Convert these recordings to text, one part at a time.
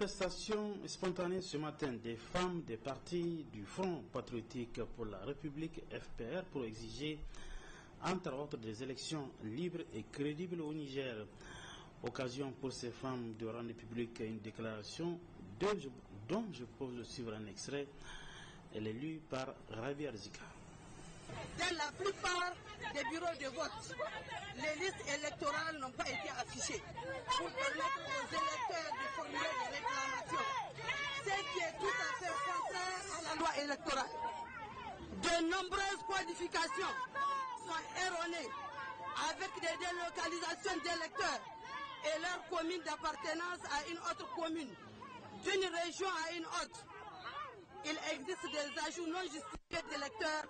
Manifestation spontanée ce matin des femmes des partis du Front patriotique pour la République FPR pour exiger entre autres des élections libres et crédibles au Niger. Occasion pour ces femmes de rendre publique une déclaration dont je pose suivre un extrait. Elle est lue par Rabi Arzika. Dans la plupart des bureaux de vote, les listes électorales n'ont pas été affichées pour permettre aux électeurs de formuler des réclamations, ce qui est tout à fait contraire à la loi électorale. De nombreuses codifications sont erronées avec des délocalisations d'électeurs et leur commune d'appartenance à une autre commune, d'une région à une autre. Il existe des ajouts non justifiés d'électeurs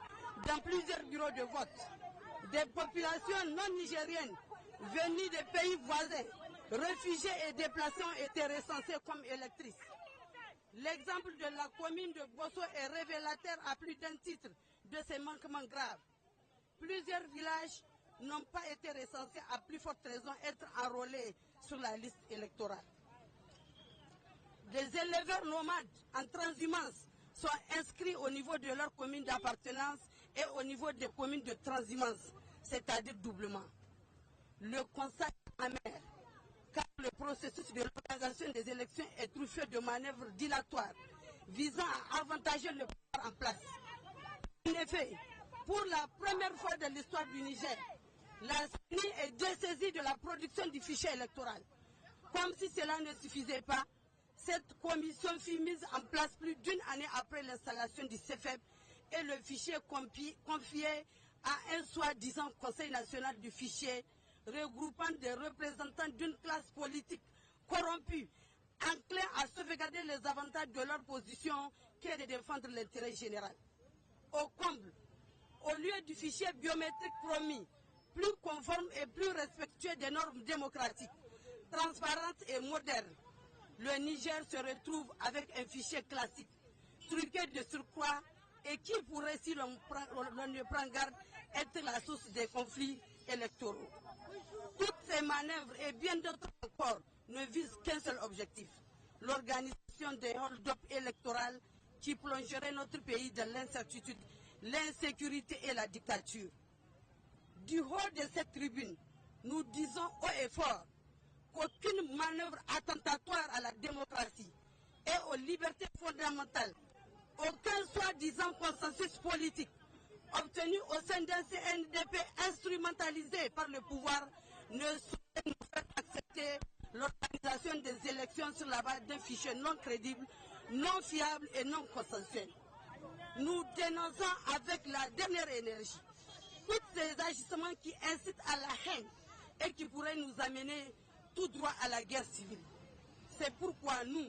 dans plusieurs bureaux de vote. Des populations non nigériennes venues des pays voisins, réfugiés et déplacés ont été recensés comme électrices. L'exemple de la commune de Bosso est révélateur à plus d'un titre de ces manquements graves. Plusieurs villages n'ont pas été recensés, à plus forte raison être enrôlés sur la liste électorale. Des éleveurs nomades en transhumance sont inscrits au niveau de leur commune d'appartenance et au niveau des communes de transhumance, c'est-à-dire doublement. Le constat est amer, car le processus de l'organisation des élections est truffé de manœuvres dilatoires visant à avantager le pouvoir en place. En effet, pour la première fois de l'histoire du Niger, la CENI est dessaisie de la production du fichier électoral. Comme si cela ne suffisait pas, cette commission fut mise en place plus d'une année après l'installation du CFEP et le fichier confié à un soi-disant Conseil national du fichier regroupant des représentants d'une classe politique corrompue, enclin à sauvegarder les avantages de leur position que de défendre l'intérêt général. Au comble, au lieu du fichier biométrique promis, plus conforme et plus respectueux des normes démocratiques, transparentes et modernes, le Niger se retrouve avec un fichier classique, truqué de surcroît et qui pourrait, si l'on ne prend garde, être la source des conflits électoraux. Toutes ces manœuvres et bien d'autres encore ne visent qu'un seul objectif, l'organisation des hold-up électorales qui plongeraient notre pays dans l'incertitude, l'insécurité et la dictature. Du haut de cette tribune, nous disons haut et fort qu'aucune manœuvre attentatoire à la démocratie et aux libertés fondamentales, aucun soi-disant consensus politique obtenu au sein d'un CNDP instrumentalisé par le pouvoir ne saurait nous faire accepter l'organisation des élections sur la base d'un fichier non crédible, non fiable et non consensuel. Nous dénonçons avec la dernière énergie tous ces agissements qui incitent à la haine et qui pourraient nous amener tout droit à la guerre civile. C'est pourquoi nous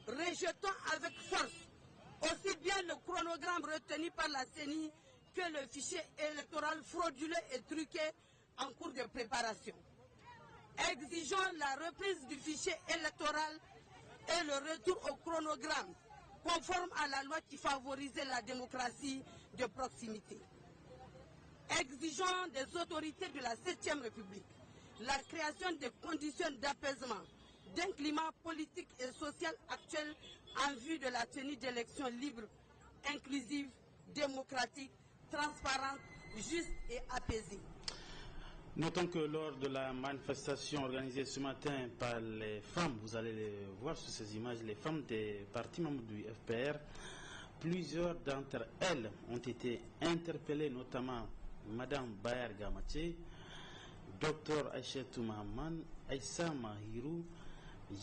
rejetons avec force aussi bien le chronogramme retenu par la CENI que le fichier électoral frauduleux et truqué en cours de préparation. Exigeons la reprise du fichier électoral et le retour au chronogramme conforme à la loi qui favorisait la démocratie de proximité. Exigeons des autorités de la 7e République la création des conditions d'apaisement d'un climat politique et social actuel en vue de la tenue d'élections libres, inclusives, démocratiques, transparentes, justes et apaisées. Notons que lors de la manifestation organisée ce matin par les femmes, vous allez les voir sur ces images, les femmes des partis membres du FPR, plusieurs d'entre elles ont été interpellées, notamment Madame Bayar Gamache, Dr Aïchetou Mahaman, Aïssa Mahirou,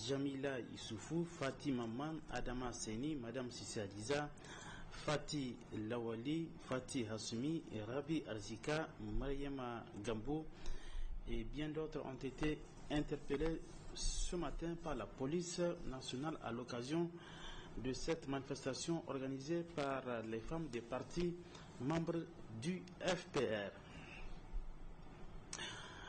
Jamila Issoufou, Fatih Maman, Adama Seni, Madame Sissi Adiza, Fatih Lawali, Fatih Hassoumi, Rabi Arzika, Mariama Gambo et bien d'autres ont été interpellés ce matin par la police nationale à l'occasion de cette manifestation organisée par les femmes des partis membres du FPR.